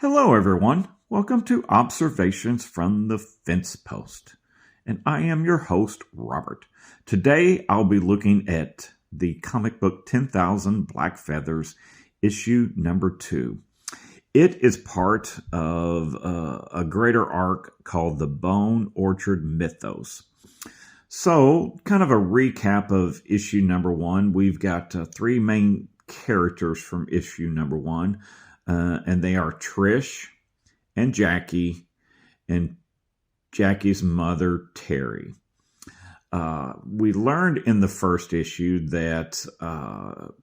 Hello, everyone. Welcome to Observations from the Fence Post. And I am your host, Robert. Today, I'll be looking at the comic book 10,000 Black Feathers, issue number 2. It is part of a greater arc called the Bone Orchard Mythos. So, kind of a recap of issue number 1. We've got 3 main characters from issue number 1. And they are Trish and Jackie and Jackie's mother, Terry. We learned in the first issue that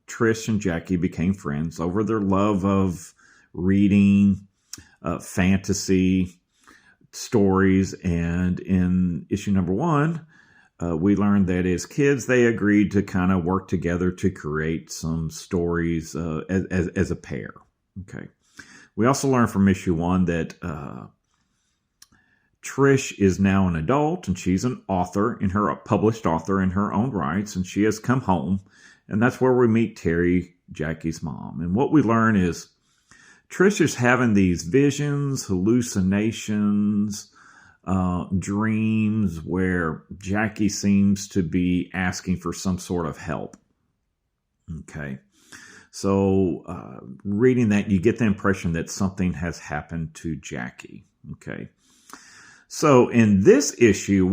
Trish and Jackie became friends over their love of reading fantasy stories. And in issue number 1, we learned that as kids, they agreed to kind of work together to create some stories as a pair. Okay. We also learned from issue 1 that Trish is now an adult and she's an author, published author in her own rights, and she has come home. And that's where we meet Terry, Jackie's mom. And what we learn is Trish is having these visions, hallucinations, dreams where Jackie seems to be asking for some sort of help. Okay. So reading that, you get the impression that something has happened to Jackie. Okay. So in this issue,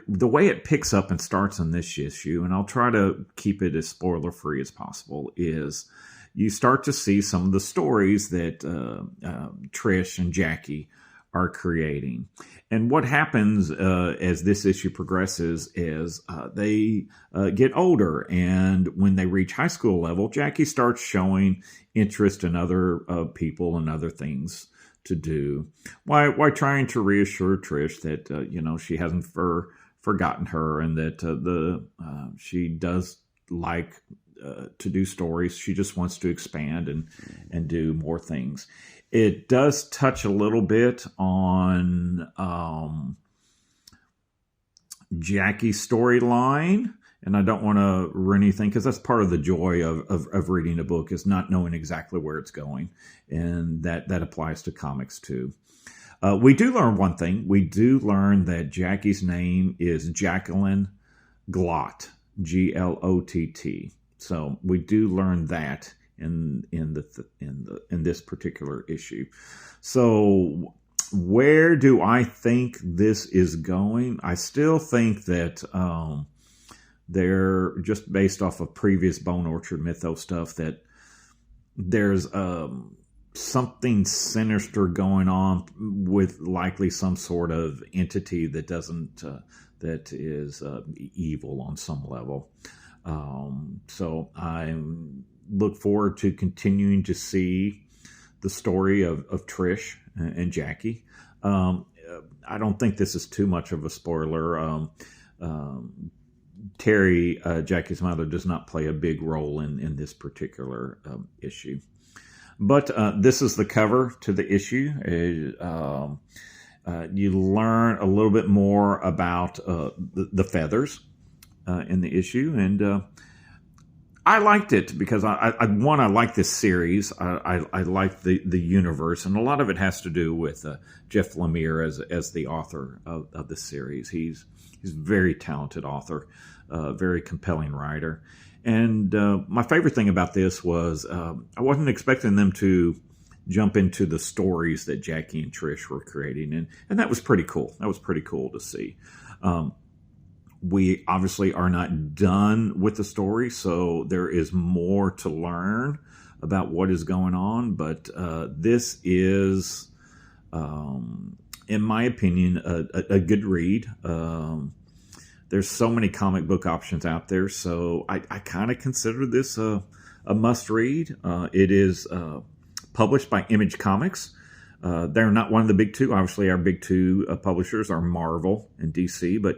the way it picks up and starts in this issue, and I'll try to keep it as spoiler free as possible, is you start to see some of the stories that Trish and Jackie are creating. And what happens as this issue progresses is they get older, and when they reach high school level, Jackie starts showing interest in other people and other things to do, while trying to reassure Trish that she hasn't forgotten her, and that she does like to do stories. She just wants to expand and do more things. It does touch a little bit on Jackie's storyline, and I don't want to ruin anything because that's part of the joy of reading a book, is not knowing exactly where it's going, and that applies to comics too. We do learn one thing. We do learn that Jackie's name is Jacqueline Glott, Glott. So we do learn that in this particular issue. So where do I think this is going? I still think that they're just based off of previous Bone Orchard Mythos stuff, that there's something sinister going on with likely some sort of entity that is evil on some level. So I look forward to continuing to see the story of Trish and Jackie. I don't think this is too much of a spoiler. Terry, Jackie's mother, does not play a big role in this particular issue. But this is the cover to the issue. You learn a little bit more about the feathers in the issue, and I liked it because I like this series. I like the universe, and a lot of it has to do with Jeff Lemire as the author of the series. He's a very talented author, very compelling writer. And my favorite thing about this was I wasn't expecting them to jump into the stories that Jackie and Trish were creating, and that was pretty cool. That was pretty cool to see. We obviously are not done with the story, so there is more to learn about what is going on. But this is, in my opinion, a good read. There's so many comic book options out there, so I kind of consider this a must-read. It is published by Image Comics. They're not one of the big two. Obviously, our big two publishers are Marvel and DC, but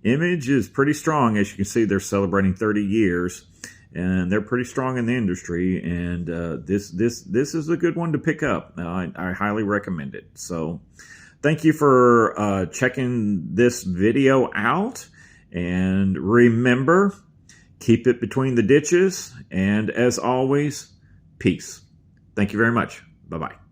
Image is pretty strong. As you can see, they're celebrating 30 years, and they're pretty strong in the industry. And this is a good one to pick up. I highly recommend it. So, thank you for checking this video out. And remember, keep it between the ditches. And as always, peace. Thank you very much. Bye-bye.